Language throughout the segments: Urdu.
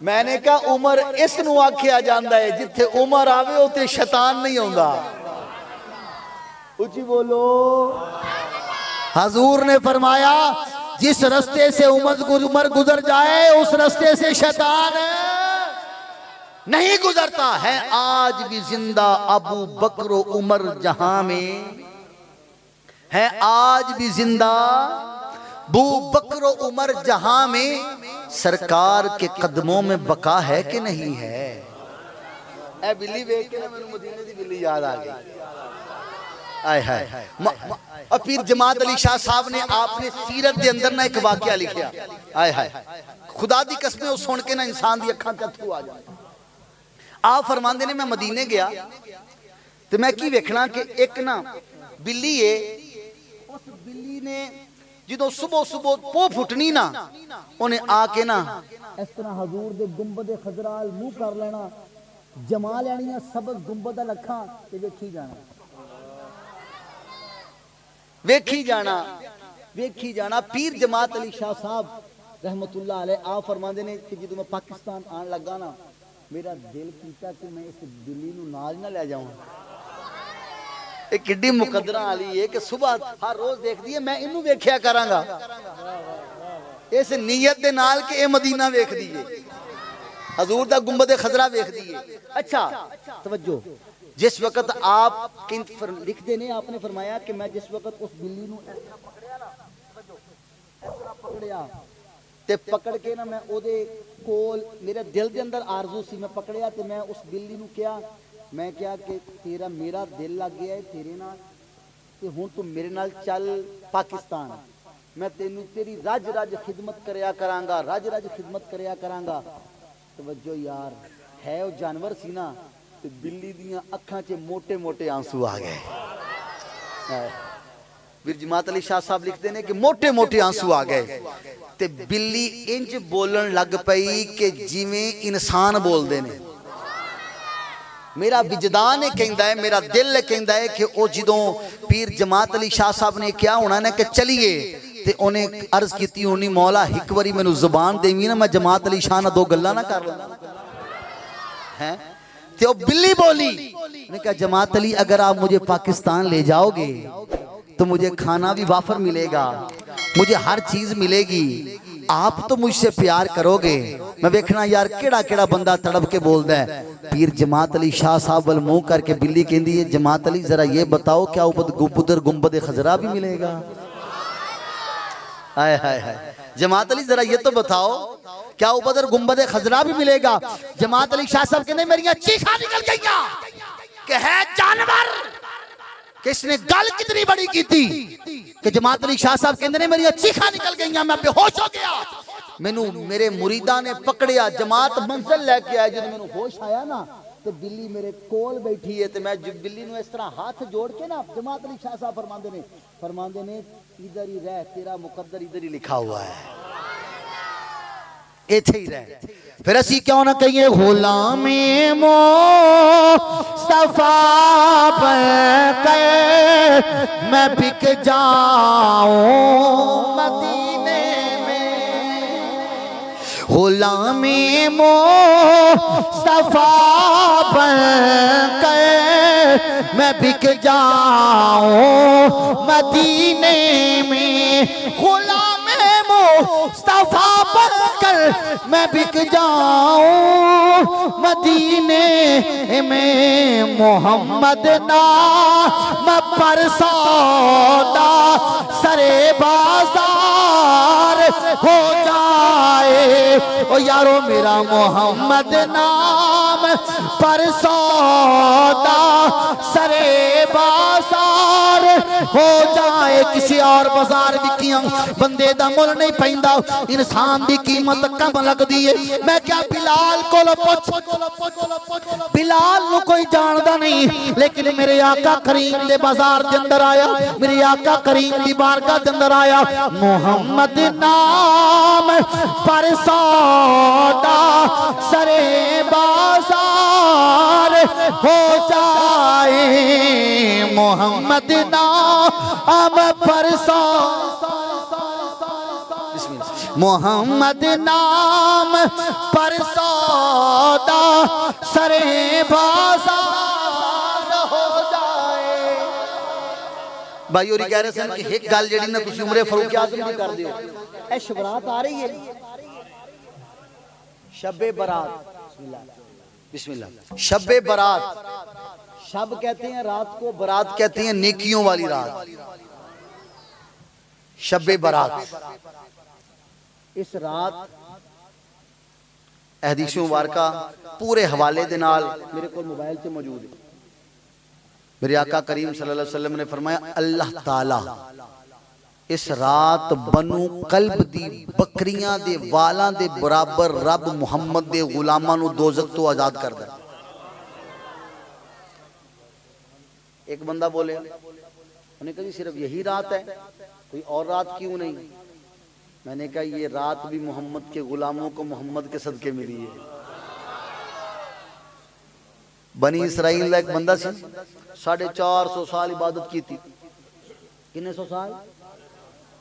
میں نے کہا عمر اس نو آکھیا جاندا ہے جتھے عمر آوے اوتے شیطان نہیں ہوندا. اچھی بولو. حضور نے فرمایا جس رستے سے عمر گزر جائے اس رستے سے شیطان نہیں گزرتا ہے. آج بھی زندہ ابو بکر و عمر جہاں میں ہے. آج بھی زندہ ابو بکر و عمر جہاں میں. سرکار کے قدموں میں بقا ہے کہ نہیں ہے؟ اے بلی بیک کے نا میں مدینے دی بلی یاد آ گئی. آئے ہائے. اور پھر جماعت علی شاہ صاحب نے آپ نے سیرت دے اندر نہ ایک واقعہ لکھیا. آئے ہائے. خدا دی قسمیں وہ سن کے نا انسان دی اکھاں تے اتھرو آ جائے. آپ فرماندے نے میں مدینے گیا تو میں کی ویکھنا کہ ایک نا بلی ہے. اس بلی نے جدو صبح صبح پو پھٹنی نا انہیں آ کے نا اس طرح حضور دے گنبد خضرال منہ کر لینا, جما لینی سبق گنبد لکھاں تے ویکھی جانا ویکھی جانا ویکھی جانا. پیر جماعت علی شاہ صاحب رحمت اللہ علیہ آپ فرماندے نے کہ جدو میں پاکستان آن لگا نا میرا دل کیتا کہ میں اس بلی نو نال نہ لے جاؤں. ایک کڈی مقدرہ علی ہے کہ صبح ہر روز دیکھ دیئے میں انہوں ویکھیا کراں گا اس نیت دے نال کہ اے مدینہ ویکھ دیئے, حضور دا گنبد خضرہ ویکھ دیئے. اچھا توجہ, جس وقت آپ لکھ دینے آپ نے فرمایا کہ میں جس وقت اس بلی نو اس طرح پکڑیا نا, اس طرح پکڑیا تے پکڑ کے نا میں او دے کول میرے دل دے اندر آرزو سی, میں پکڑیا تے میں اس بلی نو کیا میں کیا کہ تیرا میرا دل لگ گیا ہے تیرے نال تے ہن تو میرے نال چل پاکستان, میں تینوں تیری رج رج خدمت کریا کرانگا, رج رج خدمت کریا کرانگا. توجہ یار ہے او جانور سی نا تے بلی دیاں اکھاں چے موٹے موٹے آنسو آ گئے. پھر جماعت علی شاہ صاحب لکھتے ہیں کہ موٹے موٹے آنسو آ گئے تے بلی انج بولن لگ پئی کہ جویں انسان بول دے نے. میرا وجدان کہندا ہے, میرا دل کہندا ہے کہ او جدوں پیر جماعت علی شاہ صاحب نے کیا ہونا نا کہ چلیے تے انہیں عرض کیتی ہونی مولا ایک واری مینوں زبان دیویں نا میں جماعت علی شاہ نہ دو گلاں نہ کر لاں ہیں. تے او بلی بولی نے کہا جماعت علی اگر آپ مجھے پاکستان لے جاؤ گے تو مجھے کھانا بھی وافر ملے گا, مجھے ہر چیز ملے گی, آپ تو مجھ سے پیار کرو گے. میں دیکھنا یار کیڑا کیڑا بندہ تڑپ کے بول دا ہے. پیر جماعت علی شاہ صاحب والموں کر کے بلی کہندی ہے جماعت علی ذرا یہ بتاؤ کیا ادھر گنبد خضرہ بھی ملے گا؟ آئے ہائے ہائے. جماعت علی ذرا یہ تو بتاؤ کیا ادھر گنبد خضرہ بھی ملے گا؟ جماعت علی شاہ صاحب کہندے میری چیخاں نکل گئیاں کہ ہے جانور کہ اس نے گل کتنی بڑی کی تھی کہ جماعت علی شاہ صاحب کہندے میری چیخاں نکل گئیاں, میں بے ہوش ہو گیا. مینوں میرے مریداں نے پکڑیا, جماعت منزل لے کے آئے, جب مینوں ہوش آیا نا تو بلی میرے کول بیٹھی ہے تو میں بلی نو اس طرح ہاتھ جوڑ کے نا جماعت علی شاہ صاحب فرماندے نے ادھر ہی رہ, تیرا مقدر ادھر ہی لکھا ہوا ہے, ایتھے ہی رہ. پھر اسی کیوں نہ کہیے غلام مصطفیٰ بن کے میں بک جاؤں مدینے میں, غلام مصطفیٰ بن کے میں بک جاؤں مدینے میں, غلام مصطفیٰ بن کر میں بک جاؤں مدینے میں, محمد نام پر سودا سرے بازار ہو جائے. او یارو میرا محمد نام پر سودا سرے بازار ہو جائے. کسی اور بازار بکیاں بندے دا مل نہیں پہندا, انسان دی قیمت کم لگ دیئے. میں کیا بلال کو پوچھ, بلال نو کوئی جاندہ نہیں, لیکن میرے آقا کریم دے بازار دے اندر آیا, میرے آقا کریم دی بارگاہ دے اندر آیا. محمد نام پر سودا سرے بازار ہو جائے, محمد نام پر سودا, محمد نام پر سودا سریں بازار ہو جائے. بھائی اور کہہ رہے سن کہ ایک گل جڑی نا تسی عمر فاروق اعظم دی کر دیو. اے شبرات آ رہی ہے شب برات. بسم اللہ. شب برات. شب کہتے ہیں رات کو, برات کہتے ہیں نیکیوں والی رات. شب برات. اس رات احادیث مبارکہ پورے حوالے دے نال میرے کو موبائل سے موجود ہے. میرے آقا کریم صلی اللہ علیہ وسلم نے فرمایا اللہ تعالی اس رات بنو قلب دی بکریاں دے والاں دے برابر رب محمد دے غلاماں نو دوزخ تو آزاد کر دے. ایک بندہ بولے انہوں نے کہا جی صرف یہی رات ہے, کوئی اور رات کیوں نہیں؟ میں نے کہا یہ رات بھی محمد کے غلاموں کو محمد کے صدقے ملی ہے. بنی اسرائیل کا ایک بندہ سی 450 سال عبادت کی تھی. کتنے سو سال؟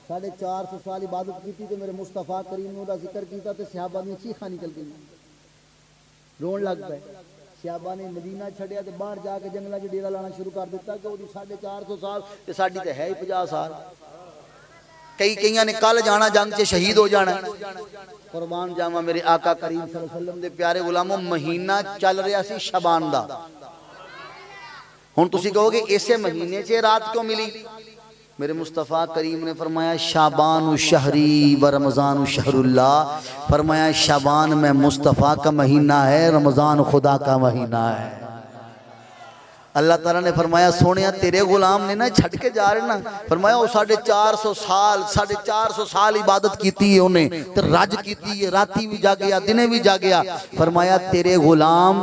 450 سال عبادت کی تھی. تو میرے مصطفیٰ کریم کا ذکر کیتا تو صحابہ نے چیخاں نکل گئی, رون لگ پے. صحابہ نے مدینہ چھڑیا تو باہر جا کے جنگلہ جو ڈیرا لانا شروع کر دیتا کہ وہ 450 سال تے ساڈی تے ہے ہی 50 سال. کئیاں نے کل جانا جنگ سے شہید ہو جانا. قربان جاواں میرے آقا کریم صلی اللہ علیہ وسلم دے پیارے غلاموں, مہینہ چل رہا سی شعبان دا. ہن تسی کہو گے اسے مہینے سے رات کیوں ملی؟ میرے مصطفیٰ کریم نے فرمایا شعبان شہری و رمضان شہر اللہ. فرمایا شعبان میں مصطفیٰ کا مہینہ ہے, رمضان خدا کا مہینہ ہے. اللہ تعالیٰ نے فرمایا سونیا تیرے غلام نے نا چھٹ کے جا رہے نا. فرمایا وہ 450 سال عبادت کیتی ہے انہیں, تو رج کیتی ہے, راتی بھی جا گیا دنے بھی جا گیا. فرمایا تیرے غلام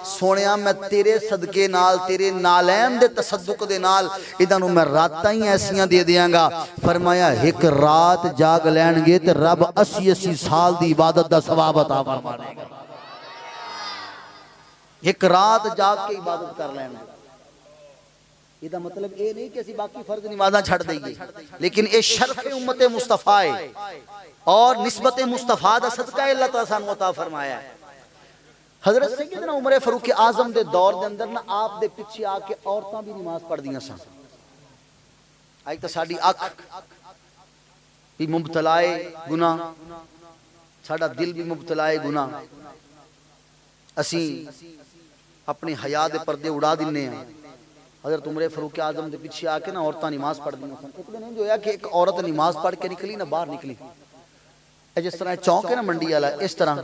سونیا میں تیرے صدقے نال تیرے نالین دے تصدق دے نال ادھانوں میں راتاں ہی ایسیاں دے دیاں گا. فرمایا ایک رات جاگ لین گے تو رب 80 سال دی عبادت دا ثواب عطا فرمائے گا. ایک رات جاگ کے عبادت کر لینا. یہ دا مطلب اے نہیں کہ اسی باقی فرض نمازاں چھڑ دئیے, لیکن اے شرف امت مصطفیٰ ہے اور نسبت مصطفیٰ دا صدقہ اللہ تعالیٰ سان عطا فرمایا ہے. حضرت سیدنا عمر فاروق اعظم دے دور دے اندر نا آپ دے پیچھے آ کے عورتاں بھی نماز پڑھ دیاں سن. آئی تا ساڑی اکھ بھی مبتلائے گناہ, ساڑا دل بھی مبتلائے گناہ. اسی اپنی حیا دے پردے اڑا دینے ہیں. حضرت عمر فاروق اعظم دے پیچھے آ کے نا عورتاں نماز پڑھ دیاں سن. ایک دن جو ہے کہ ایک عورت نماز پڑھ کے نکلی نا باہر نکلی. جس طرح چونک ہے نا منڈی والا, اس طرح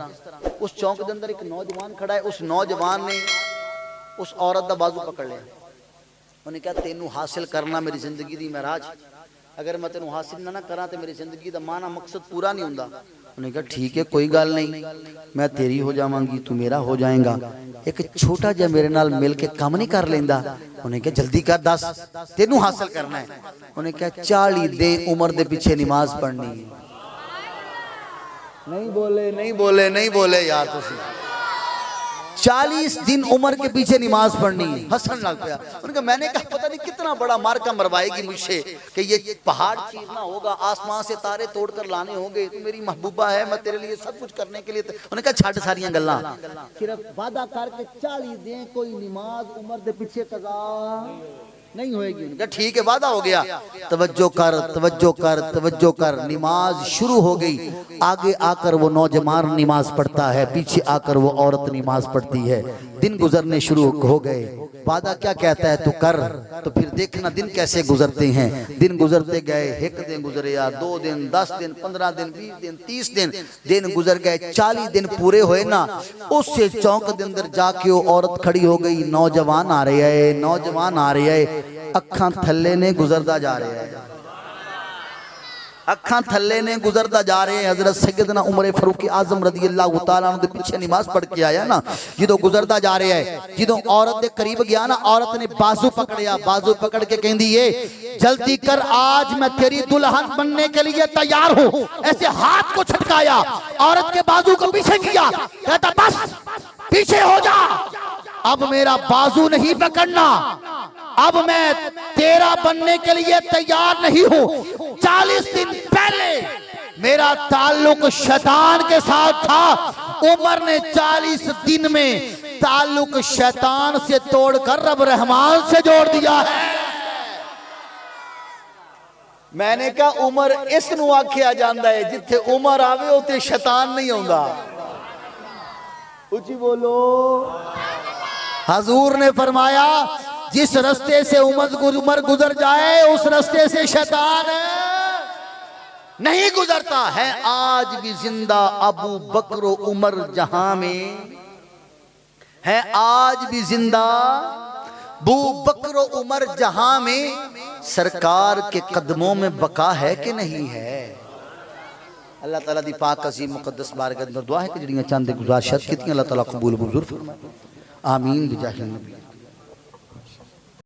اس چونک دے اندر ایک نوجوان کھڑا ہے. اس نوجوان نے اس عورت دا بازو پکڑ لیا. انہوں نے کہا تینوں حاصل کرنا میری زندگی دی معراج, اگر میں تینوں حاصل نہ کراں تو میری زندگی دا معنی مقصد پورا نہیں ہوندا. انہوں نے کہا ٹھیک ہے کوئی گل نہیں, میں تیری ہو جاواں گی تو میرا ہو جائیں گا. ایک چھوٹا جا میرے نال مل کے کام نہیں کر لیندا؟ انہوں نے کہا جلدی کر, دس تینوں حاصل کرنا ہے. انہوں نے کہا 40 دے عمر دے پیچھے نماز پڑھنی ہے. نہیں بولے یار تسی. 40 دن عمر کے پیچھے نماز پڑھنی ہے. حسن لگ پیا. انہوں نے کہا میں نے کہا پتہ نہیں کتنا بڑا مارکا مروائے گی مجھ سے کہ یہ پہاڑ چیرنا ہوگا, آسمان سے تارے توڑ کر لانے ہوں گے, تو میری محبوبہ ہے, میں تیرے لیے سب کچھ کرنے کے لیے. انہوں نے کہا چھاڑ ساریاں گلاں, صرف وعدہ کر کے 40 دن کوئی نماز عمر دے پیچھے قضا نہیں ہوئے گی. کہا ٹھیک ہے وعدہ ہو گیا. توجہ کر نماز شروع ہو گئی. آگے آ کر وہ نوجوان نماز پڑھتا ہے, پیچھے آ کر وہ عورت نماز پڑھتی ہے. دن گزرنے شروع ہو گئے. وعدہ کیا کہتا ہے تو کر, تو پھر دیکھنا دن کیسے گزرتے ہیں. دن گزرتے گئے, ایک دن گزریا, 2 دن, 10 دن, 15 دن, 20 دن, 30 دن, دن گزر گئے. 40 دن پورے ہوئے نا, اس سے چونک دے اندر جا کے وہ عورت کھڑی ہو گئی. نوجوان آ رہے ہے, اکھاں تھلے نے گزردا جا رہے ہیں, اکھاں تھلے نے گزردا جا رہے ہیں. حضرت سیدنا عمر فاروق اعظم رضی اللہ تعالیٰ عنہ دے پیچھے نماز پڑھ کے آیا نا, جدوں گزردا جا رہے ہیں, جدوں عورت دے قریب گیا نا, عورت نے بازو پکڑیا. بازو پکڑ کے کہندی ہے جلدی کر, آج میں تیری دلہن بننے کے لیے تیار ہوں. ایسے ہاتھ کو چھٹکایا, عورت کے بازو کو پیچھے کیا, کہتا بس پیچھے ہو جا, اب میرا بازو نہیں پکڑنا, اب میں تیرا بننے کے لیے تیار نہیں ہوں. 40 دن پہلے میرا تعلق شیطان کے ساتھ تھا, عمر نے 40 دن میں تعلق شیطان سے توڑ کر رب رحمان سے جوڑ دیا ہے۔ میں نے کہا عمر اس نو آکھیا جاندہ ہے جتھے عمر آوے ہوتے شیطان نہیں ہوندہ۔ اچھی بولو۔ حضور نے فرمایا جس رستے سے عمر گزر جائے اس رستے سے شیطان نہیں گزرتا ہے۔ آج بھی زندہ ابو بکر و عمر جہاں میں ہے، آج بھی زندہ ابو بکر و عمر جہاں میں، سرکار کے قدموں میں بقا ہے کہ نہیں ہے؟ اللہ تعالیٰ دی پاک عظیم مقدس بارگاہ اندر دعا ہے کہ جڑیاں چاندے گزارشت کتنی اللہ تعالیٰ قبول منظور فرمائے، آمین بجاہ النبی۔